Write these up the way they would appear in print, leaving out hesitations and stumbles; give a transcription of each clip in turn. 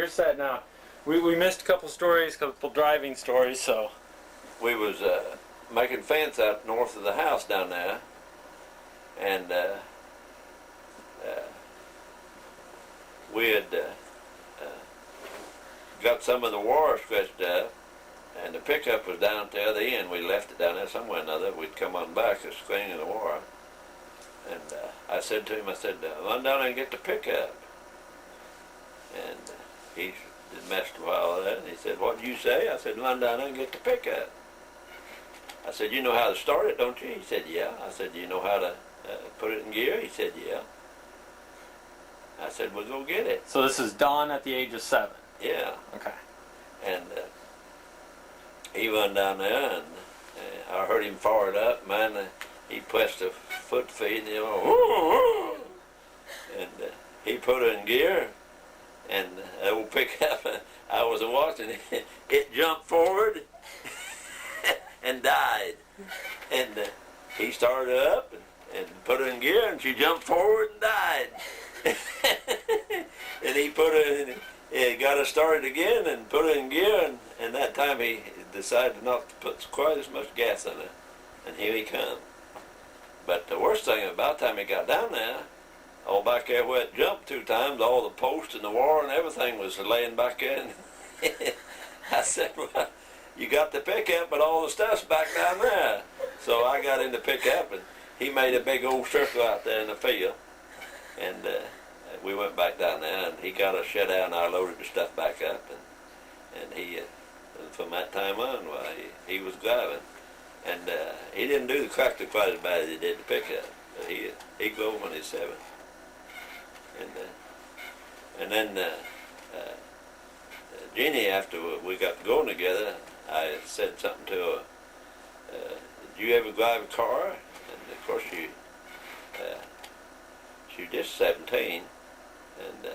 you're set now. We missed a couple stories, a couple driving stories, so. We was making fence out north of the house down there, and we had got some of the wire stretched up, and the pickup was down at the other end. We left it down there somewhere or another. We'd come on back, a string in the wire. And I said to him, run down and get the pickup. And he messed a while with that, and he said, what did you say? I said, run down and get the pickup. I said, you know how to start it, don't you? He said, yeah. I said, do you know how to put it in gear? He said, yeah. I said, well, go get it. So this is Don at the age of 7? Yeah. Okay. And he run down there, and I heard him fire it up. Man, he pressed the foot feed, and and he put it in gear, and that old pickup, I was watching it, it jumped forward and died. And he started up and put it in gear, and she jumped forward and died. And he put it in, got it started again and put it in gear, and that time he decided not to put quite as much gas in it, and here he come. But the worst thing, about the time he got down there, all back there where it jumped 2 times, all the posts and the wire and everything was laying back there. I said, well, you got the pickup, but all the stuff's back down there. So I got in the pickup, and he made a big old circle out there in the field. And we went back down there, and he got us shut out, and I loaded the stuff back up. And he, from that time on, well, he was driving. And he didn't do the tractor quite as bad as he did the pickup. But he drove when he was 7. And then Jeannie, after we got going together, I said something to her. Did you ever drive a car? And of course she was just 17, and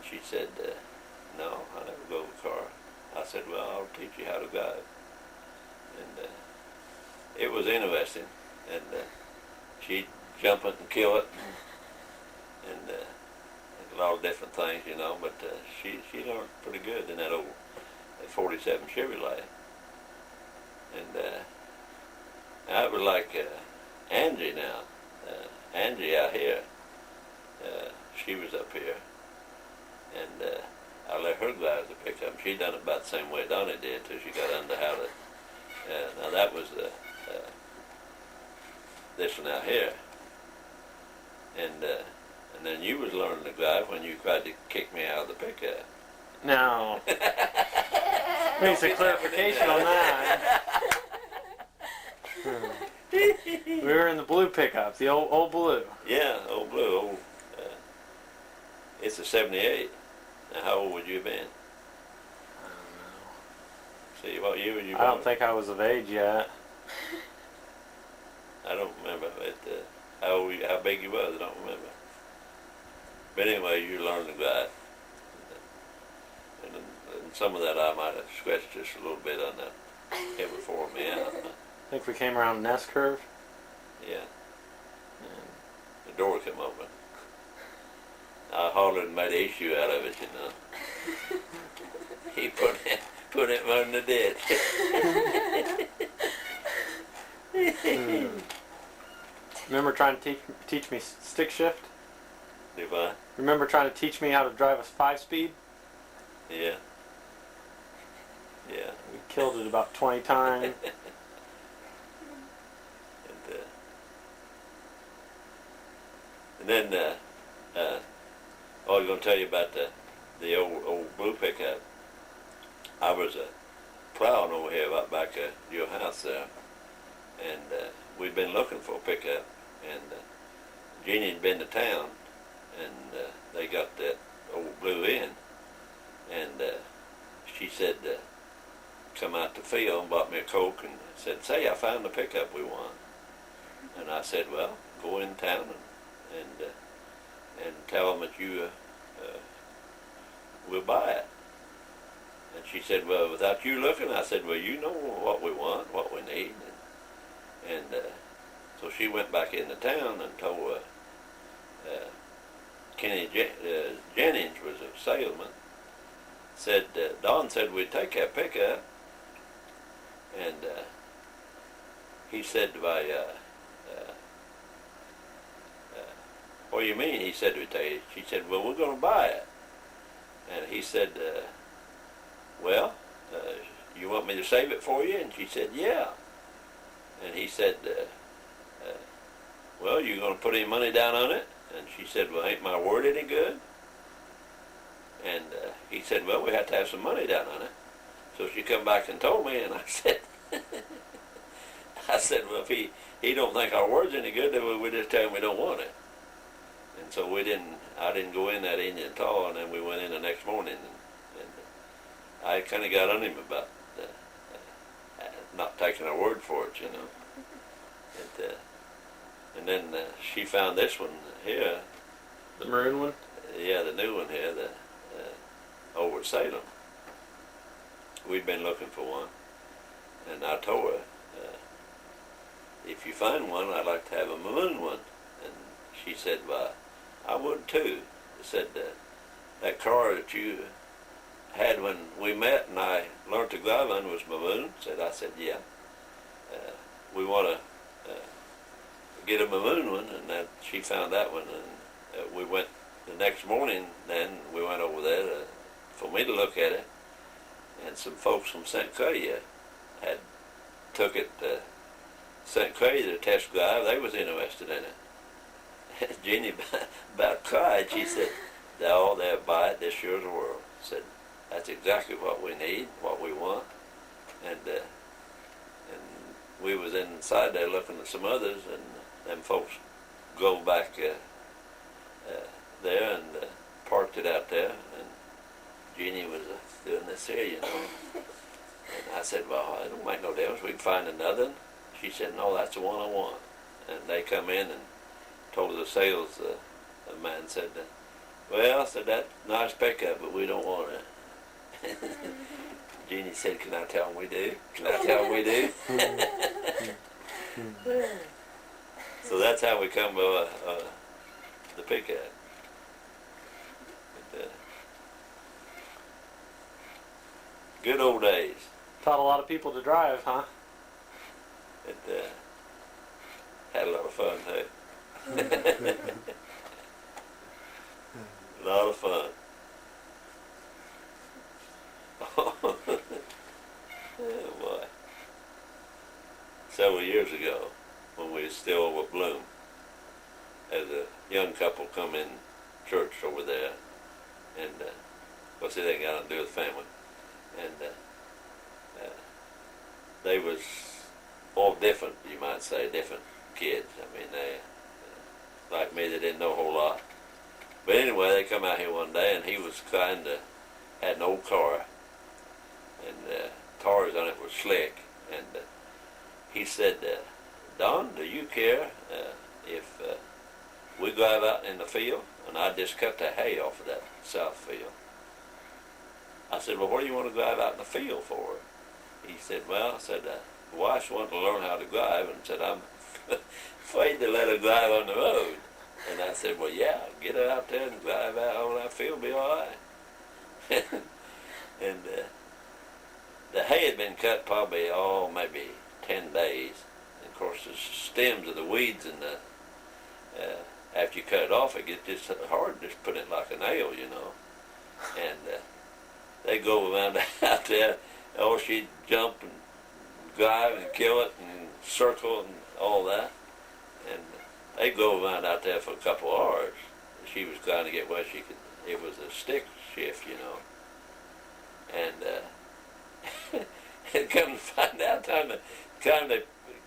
she said, no, I never drove a car. I said, well, I'll teach you how to drive. And it was interesting, and she'd jump it and kill it, and a lot of different things, you know, but she learned pretty good in that old 47 Chevrolet. And I was like Angie now. Angie out here, she was up here, and I let her drive the pickup. She done it about the same way Donnie did till she got under how to. Now that was this one out here, and then you was learning to drive when you tried to kick me out of the pickup. No. Needs a clarification on that. We were in the blue pickup, the old blue. Yeah, old blue. It's a 78. Now, how old would you have been? I don't know. See, what year were you born? I don't think I was of age yet. I don't remember how big you was. I don't remember. But anyway, you learned to drive. And some of that I might have scratched just a little bit on that hit before me out. I think we came around an S curve. Yeah. The door came open. I hollered and made an issue out of it, you know. He put it on the ditch. Remember trying to teach me stick shift? Do I? Remember trying to teach me how to drive a 5-speed? Yeah. Yeah. We killed it about 20 times. And then, I was going to tell you about the old blue pickup. I was plowing over here right back at your house there, and we'd been looking for a pickup, and Jeannie had been to town, and they got that old blue in, and she said, come out to the field and bought me a Coke and said, say, I found the pickup we want. And I said, well, go in town and tell them that you will buy it. And she said, well, without you looking? I said, well, you know what we want, what we need. And so she went back into town and told Kenny Jennings was salesman, said, Don said we'd take that pickup, and he said, what do you mean? He said, we'd take it. She said, well, we're going to buy it. And he said, well, you want me to save it for you? And she said, yeah. And he said, well, you going to put any money down on it? And she said, well, ain't my word any good? And he said, well, we have to have some money down on it. So she come back and told me, and I said, well, if he don't think our word's any good, then we just tell him we don't want it. And so I didn't go in that evening at all, and then we went in the next morning, and I kind of got on him about not taking our word for it, you know. And then she found this one here. The maroon one? Yeah, the new one here, over at Salem. We'd been looking for one, and I told her, if you find one, I'd like to have a maroon one. And she said, well, I would too. Said, that car that you had when we met and I learned to drive on was maroon. I said, yeah. We want to get a maroon one, and then she found that one, and we went the next morning. Then we went over there for me to look at it, and some folks from St. Clair had took it to St. Clair to test drive. They was interested in it. Jeannie about cried. She said, "Oh, they'll buy it. This sure as the world." Said, "That's exactly what we need, what we want." And we was inside there looking at some others, and them folks drove back there and parked it out there. And Jeannie was doing this here, you know. And I said, "Well, it don't make no difference. We can find another one." She said, "No, that's the one I want." And they come in and told the sales man, said, "Well," said, "that nice pickup, but we don't want it." Jeannie said, "Can I tell them we do? Can I tell them we do?" So that's how we come by the pickup. Good old days. Taught a lot of people to drive, huh? It had a lot of fun too. A lot of fun. Oh boy. Several years ago, when we was still over at Bloom, as a young couple come in church over there, and what's it ain't got nothing to do with family, and they was all different, you might say, different kids. I mean, they like me, they didn't know a whole lot. But anyway, they come out here one day, and he was had an old car, and tires on it were slick, and he said, "Don, do you care if we drive out in the field?" And I just cut the hay off of that south field. I said, "Well, what do you want to drive out in the field for?" He said, "Well," I said, "the wife's wanting to learn how to drive," and said, "I'm afraid to let her drive on the road." And I said, "Well, yeah, get her out there and drive out on that field, be all right." And the hay had been cut probably, maybe 10 days. And of course, the stems of the weeds and after you cut it off, it gets just hard, just put it like a nail, you know. And they go around out there, she'd jump and drive and kill it and circle and all that. And they go around out there for a couple of hours. She was trying to get where she could, it was a stick shift, you know. And and come to find out, time to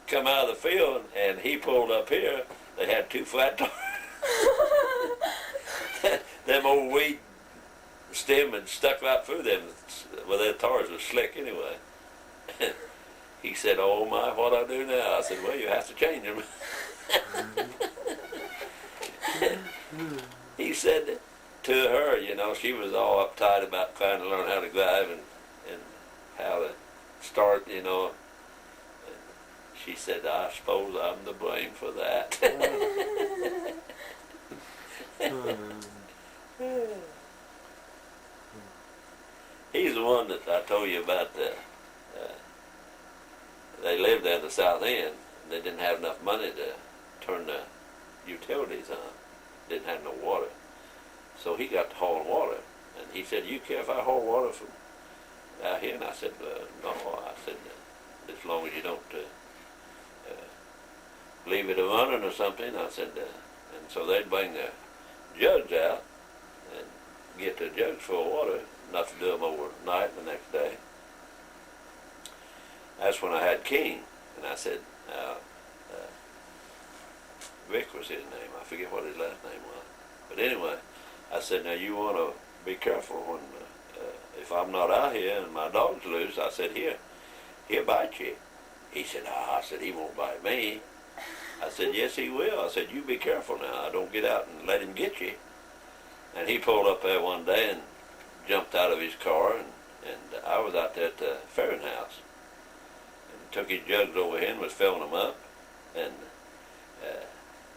come out of the field, and he pulled up here, they had two flat tires. Them old weed stem had stuck right through them. Well, their tires were slick anyway. He said, "Oh my, what I do now?" I said, "Well, you have to change them." He said to her, you know, she was all uptight about trying to learn how to drive and how to start, you know. And she said, "I suppose I'm to blame for that." the one that I told you about. They lived at the south end. And they didn't have enough money to turn the utilities on. Didn't have no water. So he got to hauling water. And he said, "You care if I haul water from out here?" And I said, "No." I said, "As long as you don't leave it running or something." I said, and so they'd bring the jugs out and get the jugs full of water, not to do them overnight the next day. That's when I had King, and I said, Vic was his name. I forget what his last name was. But anyway, I said, "Now you want to be careful when, if I'm not out here and my dog's loose," I said, he'll bite you." He said, I said, "He won't bite me." I said, "Yes, he will." I said, "You be careful now. Don't get out and let him get you." And he pulled up there one day and jumped out of his car, and I was out there at the ferrying house. And took his jugs over here and was filling them up. And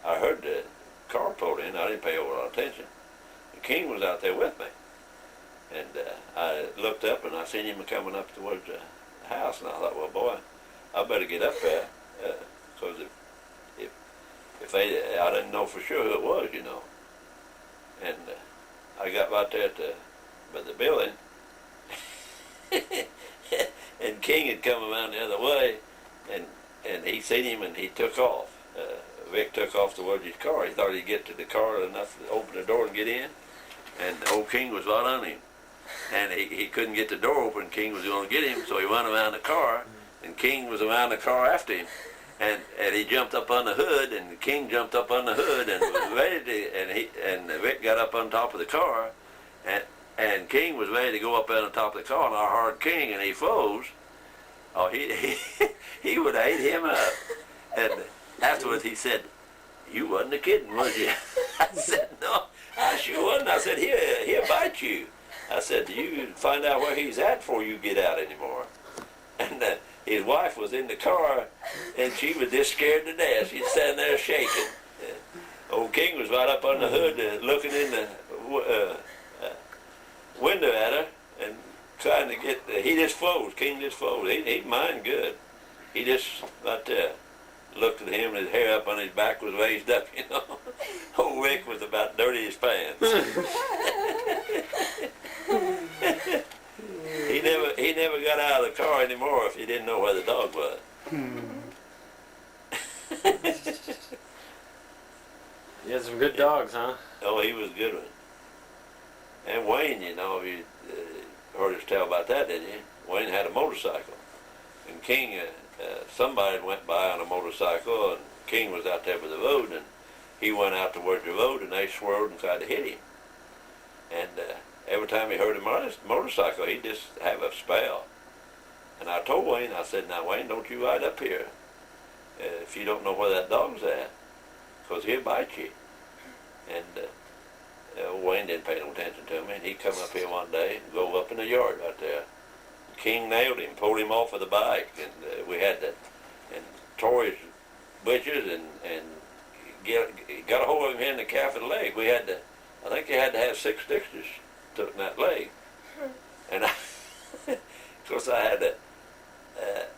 I heard the car pulled in. I didn't pay a lot of attention. And King was out there with me. And I looked up and I seen him coming up towards the house. And I thought, well, boy, I better get up there. Because I didn't know for sure who it was, you know. And I got right there by the building. And King had come around the other way. And he seen him and he took off. Vic took off towards his car. He thought he'd get to the car enough to open the door and get in. And old King was right on him. And he couldn't get the door open. King was going to get him, so he went around the car. And King was around the car after him. And he jumped up on the hood, and King jumped up on the hood and was ready to, and Vic got up on top of the car, and King was ready to go up on top of the car, and I heard King, and he froze. Oh, he would have ate him up. And afterwards he said, "You wasn't kidding, was you?" I said, "No, I sure wasn't." I said, he'll bite you." I said, "You find out where he's at before you get out anymore." And his wife was in the car, and she was just scared to death. She's standing there shaking. Old King was right up on the hood looking in the window at her and trying to get, he just froze. King just froze. He'd mind good. He just right there looked at him, and his hair up on his back was raised up, you know. Old Rick was about dirty as pants. He never got out of the car anymore if he didn't know where the dog was. You had some good dogs, huh? Oh, he was a good one. And Wayne, you know, you heard us tell about that, didn't you? Wayne had a motorcycle. And King, somebody went by on a motorcycle, and King was out there by the road, and he went out towards the road, and they swerved and tried to hit him. And every time he heard a motorcycle, he'd just have a spell. And I told Wayne, I said, "Now, Wayne, don't you ride up here if you don't know where that dog's at, because he'll bite you." And Wayne didn't pay no attention to me, and he come up here one day and drove up in the yard right there. King nailed him, pulled him off of the bike, and we had to, and tore his britches and got a hold of him in the calf of the leg. We had to, I think you had to have 6 stitches took in that leg. And of course I had to,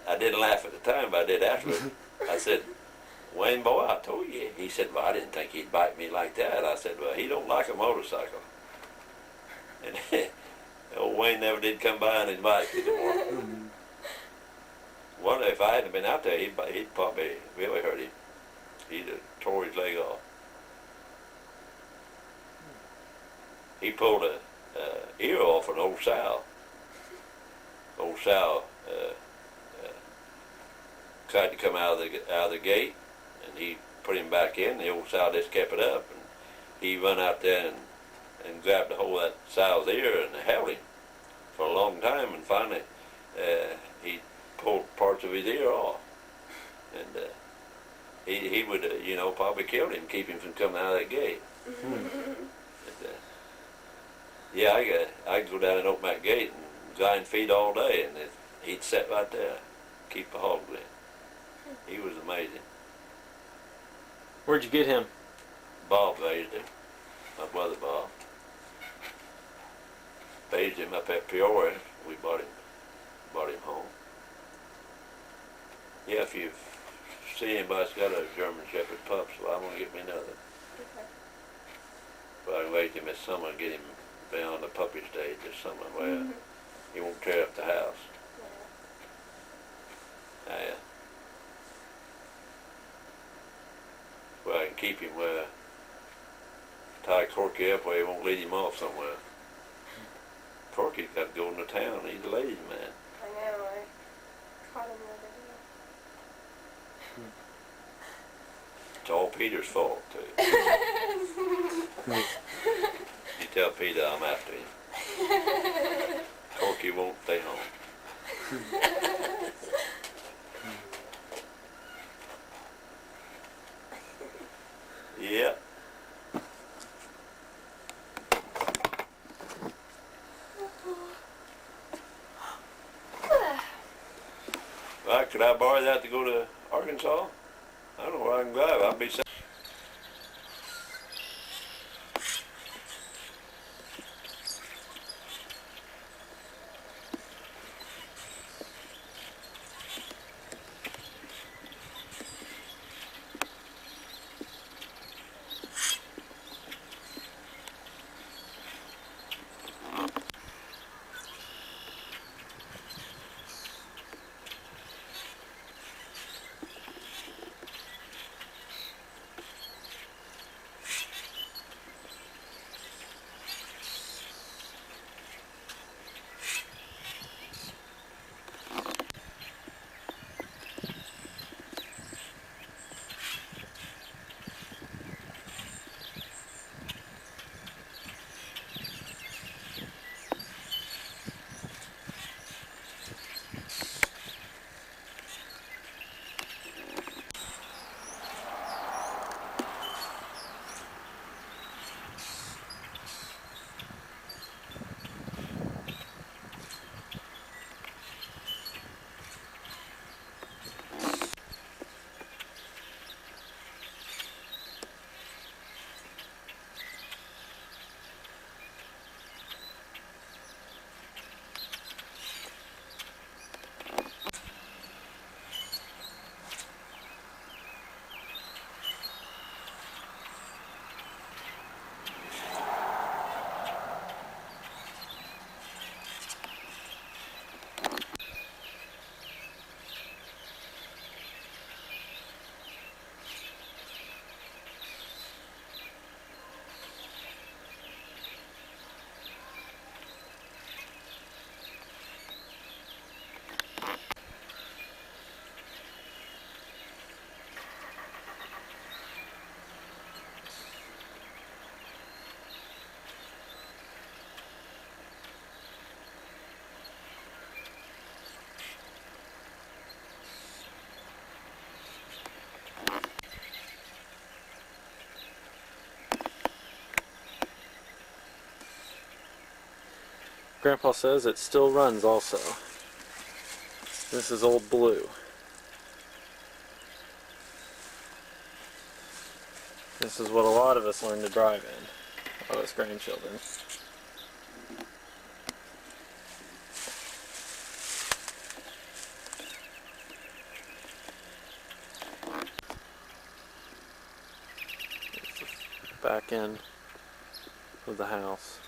I didn't laugh at the time, but I did afterwards. I said, "Wayne, boy, I told you." He said, "Well, I didn't think he'd bite me like that." I said, "Well, he don't like a motorcycle." And old Wayne never did come by on his bike anymore. Wonder if I hadn't been out there, he'd probably really hurt him. He'd have tore his leg off. He pulled a ear off an old sow. Old sow tried to come out of the gate, and he put him back in. The old sow just kept it up, and he run out there and grabbed a hold of that sow's ear and held him for a long time, and finally he pulled parts of his ear off, and he would you know, probably killed him, keep him from coming out of that gate. Yeah, I could go down and open that gate and grind feed all day, and he'd sit right there, keep the hogs in. He was amazing. Where'd you get him? Bob raised him, my brother Bob. raised him up at Peoria. We brought him home. Yeah, if you see anybody's got a German Shepherd pup, so I'm gonna get me another. Okay. But I can raise him this summer and get him beyond the puppy stage this summer where he won't tear up the house. Yeah. Well, I can keep him where tie Corky up where he won't lead him off somewhere. Corky's got to go into town. He's a ladies' man. I know, I caught him the other day. It's all Peter's fault, too. You tell Peter I'm after him. Corky won't stay home. Yeah. Well, could I borrow that to go to Arkansas? I don't know where I can drive. I'll be. Grandpa says it still runs also. This is Old Blue. This is what a lot of us learn to drive in, all us grandchildren. Back end of the house.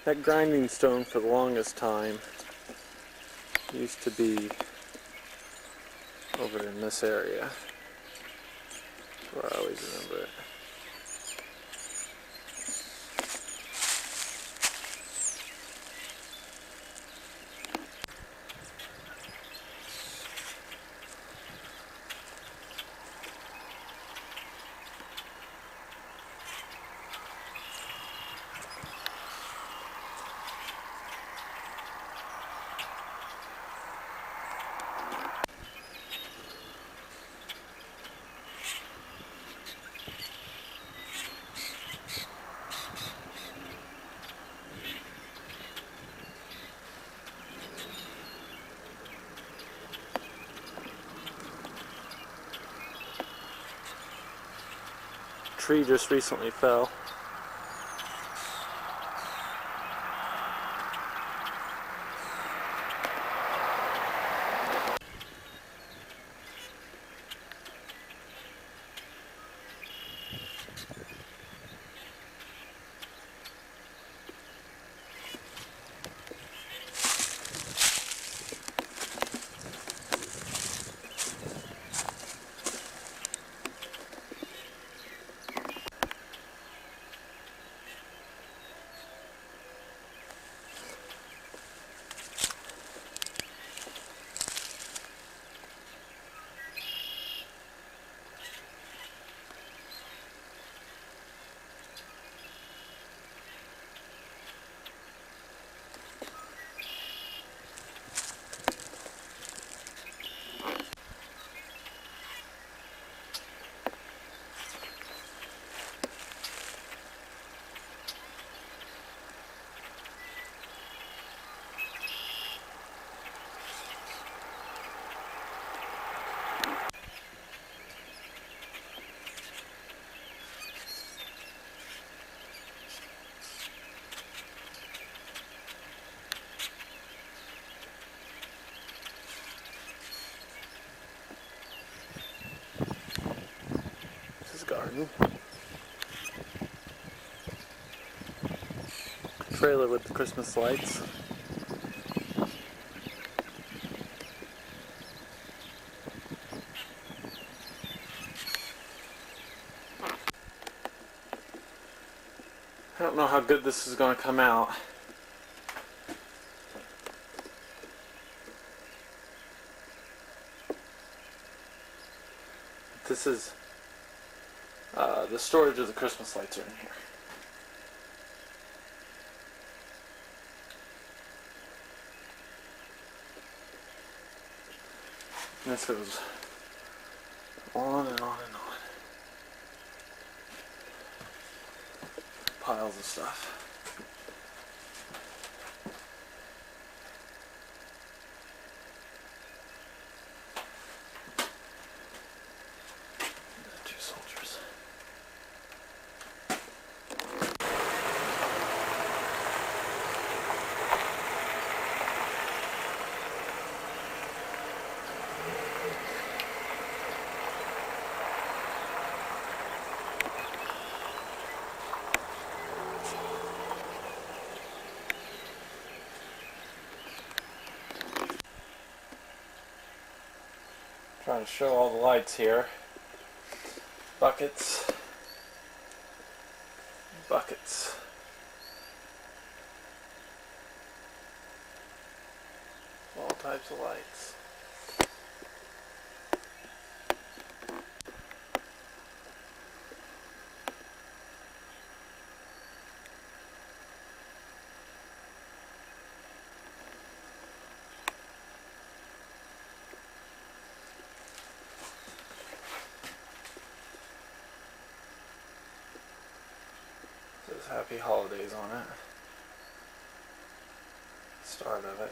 That grinding stone for the longest time used to be over in this area. That's where I always remember it. Tree just recently fell. Garden. Trailer with the Christmas lights. I don't know how good this is going to come out. This is the storage of the Christmas lights are in here. And this goes on and on and on. Piles of stuff. Two soldiers. Trying to show all the lights here. Buckets. Buckets. All types of lights. Happy Holidays on it. Start of it.